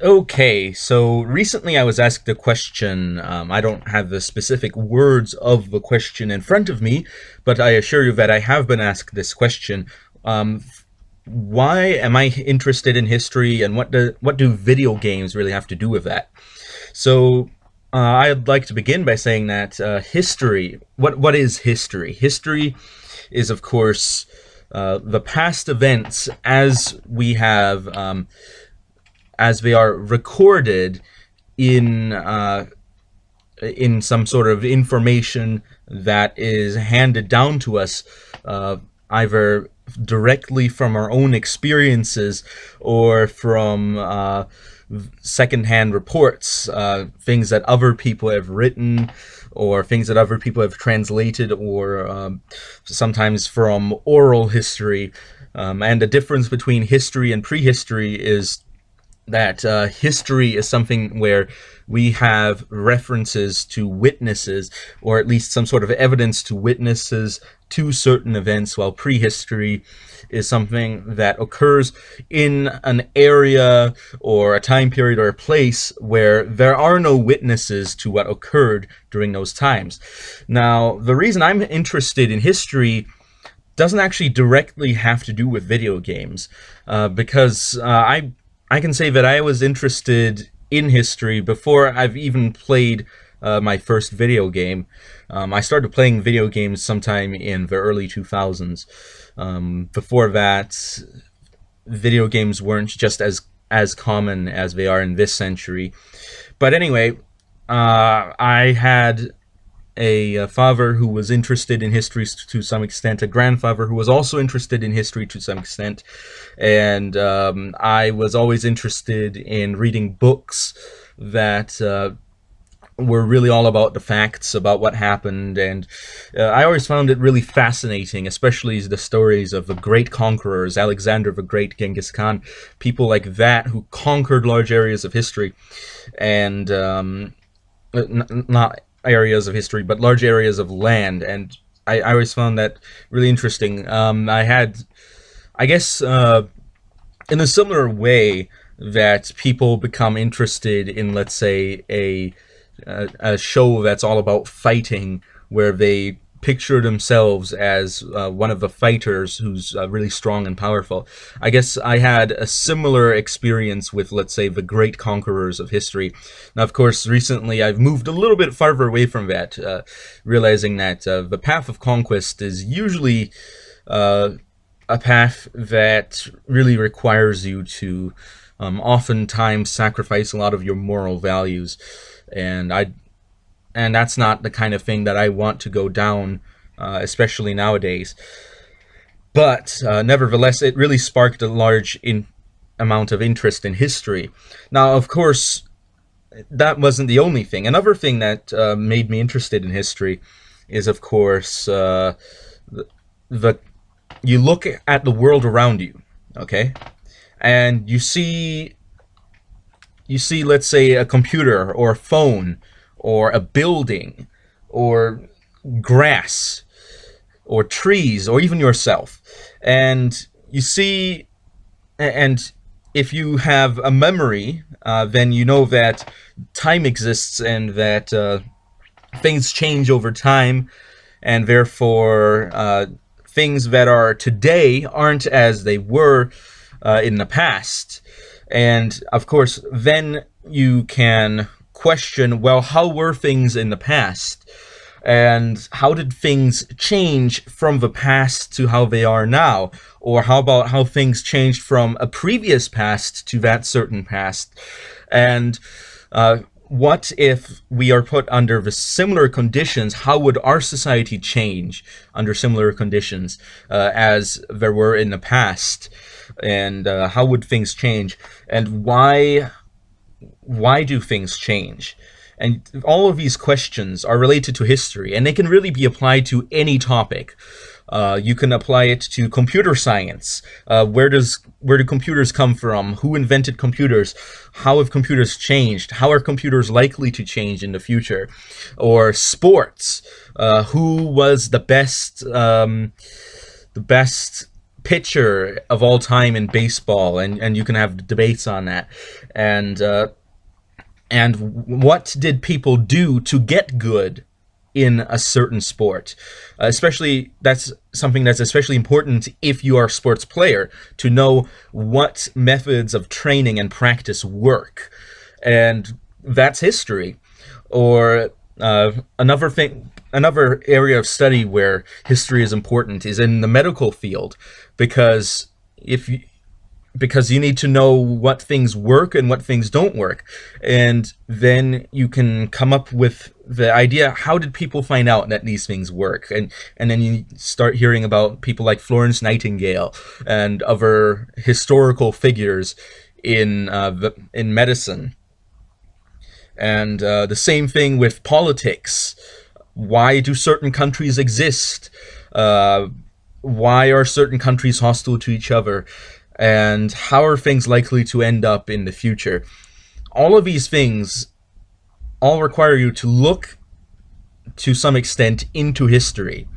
Okay, so recently I was asked a question. I don't have the specific words of the question in front of me, but I assure you that I have been asked this question. Um, why am I interested in history, and what do video games really have to do with that? So, I'd like to begin by saying that history. What is history? History is, of course, the past events as they are recorded in in some sort of information that is handed down to us, either directly from our own experiences or from secondhand reports, things that other people have written or things that other people have translated, or sometimes from oral history. And the difference between history and prehistory is that history is something where we have references to witnesses, or at least some sort of evidence to witnesses to certain events, while prehistory is something that occurs in an area or a time period or a place where there are no witnesses to what occurred during those times. Now, the reason I'm interested in history doesn't actually directly have to do with video games, because I can say that I was interested in history before I've even played my first video game. I started playing video games sometime in the early 2000s. Before that, video games weren't just as common as they are in this century. But anyway, I had a father who was interested in history to some extent, a grandfather who was also interested in history to some extent, and I was always interested in reading books that were really all about the facts about what happened, and I always found it really fascinating, especially the stories of the great conquerors, Alexander the Great, Genghis Khan, people like that who conquered large areas of history, and not areas of history, but large areas of land, and I always found that really interesting. I guess, in a similar way that people become interested in, let's say, a show that's all about fighting, where they picture themselves as one of the fighters who's really strong and powerful. I guess I had a similar experience with, let's say, the great conquerors of history. Now, of course, recently I've moved a little bit farther away from that, realizing that the path of conquest is usually a path that really requires you to oftentimes sacrifice a lot of your moral values, and that's not the kind of thing that I want to go down, especially nowadays. But nevertheless, it really sparked a large amount of interest in history. Now, of course, that wasn't the only thing. Another thing that made me interested in history is, of course, the you look at the world around you, okay, and you see, let's say, a computer or a phone or a building or grass or trees or even yourself, and you see, and if you have a memory, then you know that time exists and that things change over time, and therefore things that are today aren't as they were in the past. And of course, then you can question, well, how were things in the past? And how did things change from the past to how they are now? Or how about how things changed from a previous past to that certain past? And what if we are put under the similar conditions? How would our society change under similar conditions as there were in the past? And how would things change? And why do things change? And all of these questions are related to history, and they can really be applied to any topic. You can apply it to computer science. Where do computers come from? Who invented computers? How have computers changed? How are computers likely to change in the future? Or sports. Who was the best pitcher of all time in baseball, and you can have debates on that. And what did people do to get good in a certain sport? Especially, that's something that's especially important if you are a sports player, to know what methods of training and practice work. And that's history. Or another area of study where history is important is in the medical field, because you need to know what things work and what things don't work. And then you can come up with the idea, how did people find out that these things work? And then you start hearing about people like Florence Nightingale and other historical figures in medicine. And the same thing with politics. Why do certain countries exist? Why are certain countries hostile to each other? And how are things likely to end up in the future? All of these things all require you to look, to some extent, into history.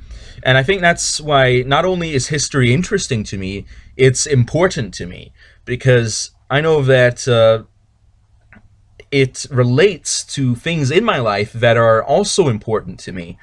And I think that's why not only is history interesting to me, it's important to me, because I know that it relates to things in my life that are also important to me.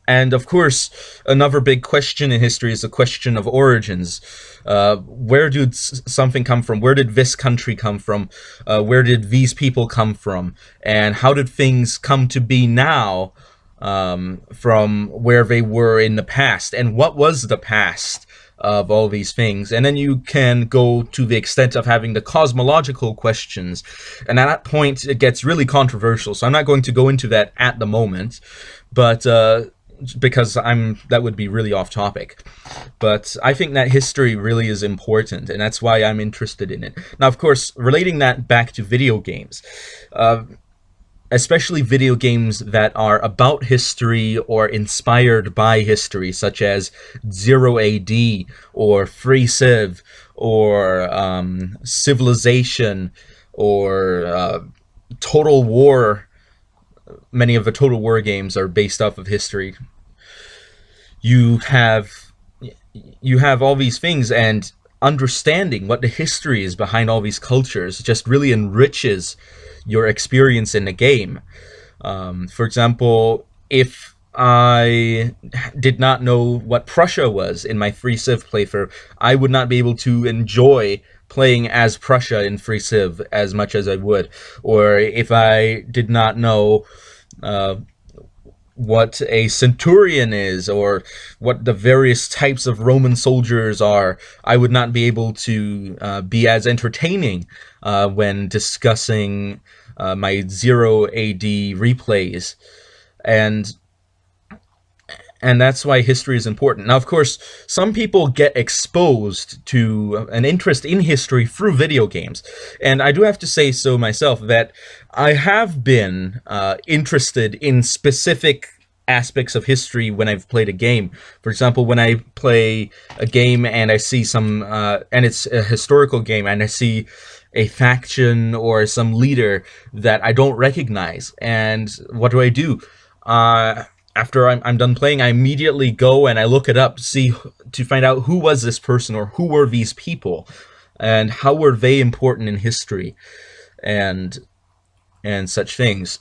And of course, another big question in history is the question of origins. Where did something come from? Where did this country come from? Where did these people come from? And how did things come to be now from where they were in the past? And what was the past of all these things? And then you can go to the extent of having the cosmological questions. And at that point, it gets really controversial. So I'm not going to go into that at the moment, but because that would be really off topic. But I think that history really is important, and that's why I'm interested in it. Now, of course, relating that back to video games, especially video games that are about history or inspired by history, such as Zero AD or Free Civ or Civilization or Total War. Many of the Total War games are based off of history. You have all these things, and understanding what the history is behind all these cultures just really enriches your experience in the game. For example, if I did not know what Prussia was in my Free Civ playthrough, I would not be able to enjoy playing as Prussia in Free Civ as much as I would. Or if I did not know what a centurion is, or what the various types of Roman soldiers are, I would not be able to be as entertaining when discussing my Zero AD replays. And that's why history is important. Now, of course, some people get exposed to an interest in history through video games. And I do have to say so myself, that I have been interested in specific aspects of history when I've played a game. For example, when I play a game and I see some, and it's a historical game, and I see a faction or some leader that I don't recognize. And what do? After I'm done playing, I immediately go and I look it up to find out who was this person, or who were these people, and how were they important in history, and such things.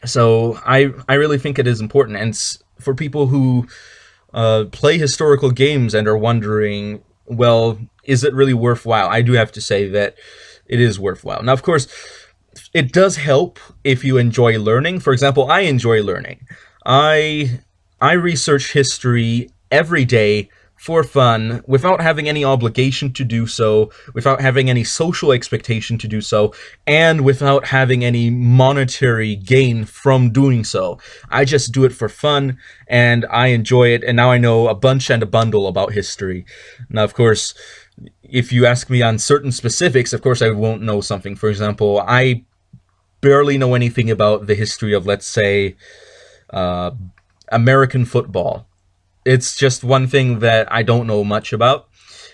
So I really think it is important. And for people who play historical games and are wondering, well, is it really worthwhile? I do have to say that it is worthwhile. Now, of course, it does help if you enjoy learning. For example, I enjoy learning. I research history every day for fun, without having any obligation to do so, without having any social expectation to do so, and without having any monetary gain from doing so. I just do it for fun, and I enjoy it, and now I know a bunch and a bundle about history. Now, of course, if you ask me on certain specifics, of course I won't know something. For example, I barely know anything about the history of, let's say, American football. It's just one thing that I don't know much about,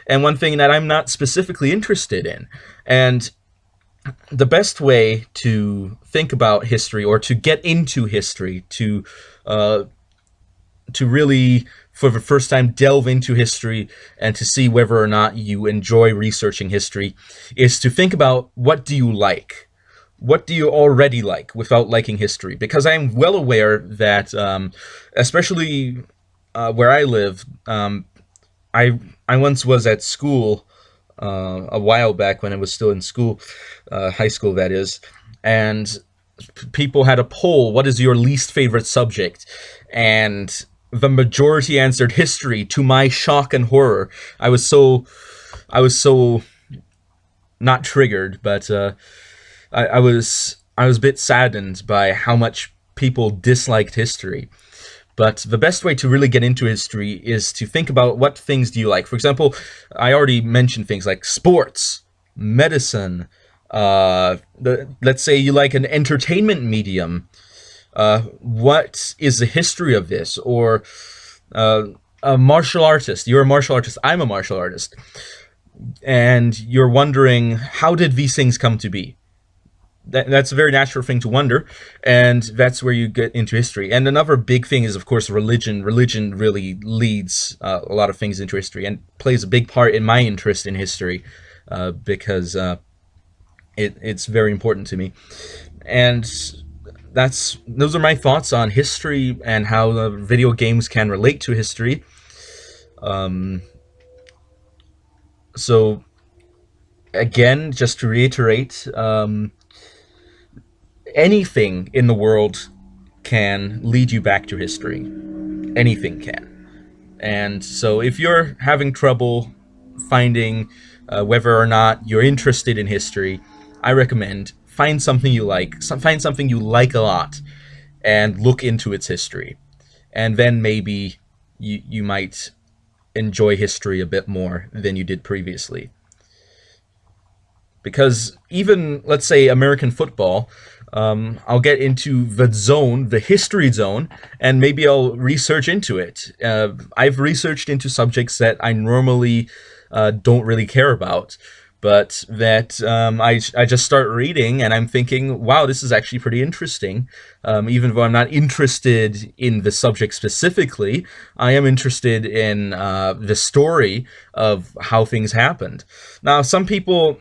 and one thing that I'm not specifically interested in. And the best way to think about history, or to get into history, to really for the first time delve into history and to see whether or not you enjoy researching history is to think about, what do you like? What do you already like without liking history? Because I'm well aware that, especially where I live, I once was at school a while back when I was still in school, high school that is, and people had a poll, what is your least favorite subject? And the majority answered history, to my shock and horror. I was so not triggered, but I was a bit saddened by how much people disliked history. But the best way to really get into history is to think about, what things do you like? For example, I already mentioned things like sports, medicine. Let's say you like an entertainment medium. What is the history of this? Or a martial artist. You're a martial artist. I'm a martial artist. And you're wondering, how did these things come to be? That's a very natural thing to wonder, and that's where you get into history. And another big thing is, of course, religion. Religion really leads a lot of things into history and plays a big part in my interest in history, because it's very important to me. And those are my thoughts on history and how video games can relate to history. So, again, just to reiterate, anything in the world can lead you back to history. Anything can. And so if you're having trouble finding whether or not you're interested in history, I recommend find something you like. Find something you like a lot and look into its history. And then maybe you might enjoy history a bit more than you did previously. Because even, let's say, American football, I'll get into the zone, the history zone, and maybe I'll research into it. I've researched into subjects that I normally don't really care about, but that I just start reading and I'm thinking, wow, this is actually pretty interesting. Even though I'm not interested in the subject specifically, I am interested in the story of how things happened. Now, some people,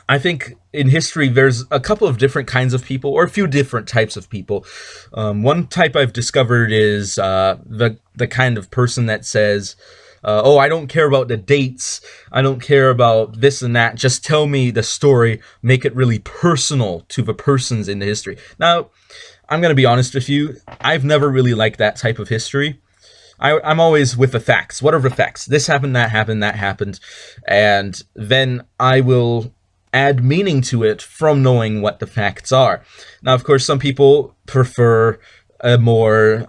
I think in history there's a couple of different kinds of people, or a few different types of people. One type I've discovered is the kind of person that says, oh, I don't care about the dates, I don't care about this and that, just tell me the story, make it really personal to the persons in the history. Now, I'm going to be honest with you, I've never really liked that type of history. I'm always with the facts. What are the facts? This happened, that happened, that happened, and then I will add meaning to it from knowing what the facts are. Now, of course, some people prefer a more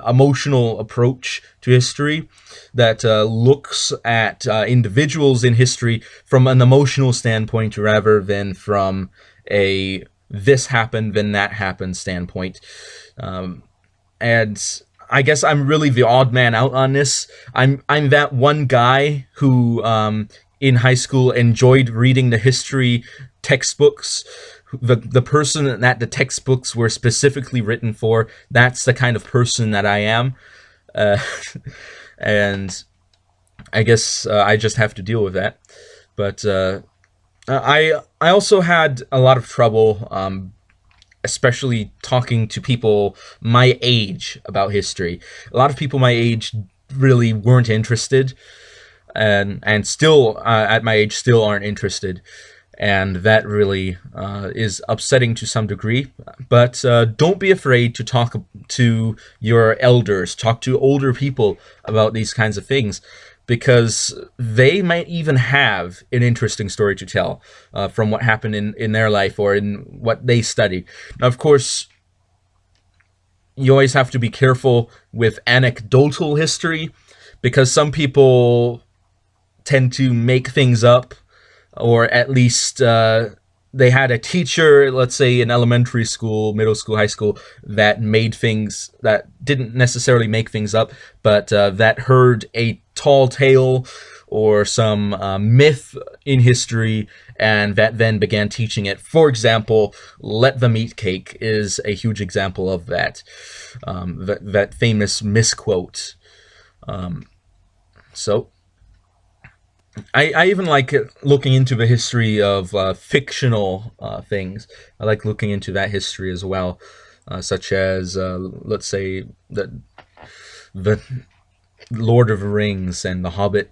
emotional approach to history that looks at individuals in history from an emotional standpoint rather than from a this happened, then that happened standpoint. And I guess I'm really the odd man out on this. I'm that one guy who in high school enjoyed reading the history textbooks. The person that the textbooks were specifically written for, that's the kind of person that I am. And I guess I just have to deal with that. But I also had a lot of trouble, especially talking to people my age about history. A lot of people my age really weren't interested, and still at my age still aren't interested, and that really is upsetting to some degree. But don't be afraid to talk to your elders, talk to older people about these kinds of things, because they might even have an interesting story to tell from what happened in their life or in what they studied. Now, of course, you always have to be careful with anecdotal history, because some people tend to make things up, or at least they had a teacher, let's say in elementary school, middle school, high school, that made things, that didn't necessarily make things up, but that heard a tall tale or some myth in history, and that then began teaching it. For example, "Let them eat cake" is a huge example of that. That famous misquote. So I even like looking into the history of fictional things. I like looking into that history as well, such as let's say the Lord of the Rings and the Hobbit,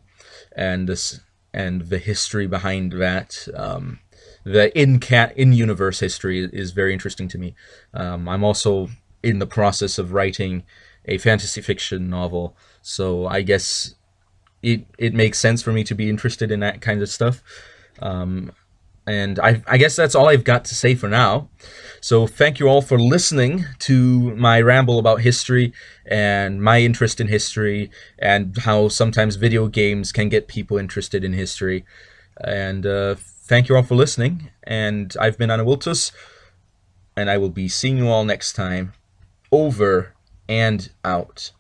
and this and the history behind that. The in universe history is very interesting to me. I'm also in the process of writing a fantasy fiction novel, so I guess it makes sense for me to be interested in that kind of stuff. And I guess that's all I've got to say for now. So thank you all for listening to my ramble about history and my interest in history and how sometimes video games can get people interested in history. And thank you all for listening. And I've been Anna Wiltus, and I will be seeing you all next time. Over and out.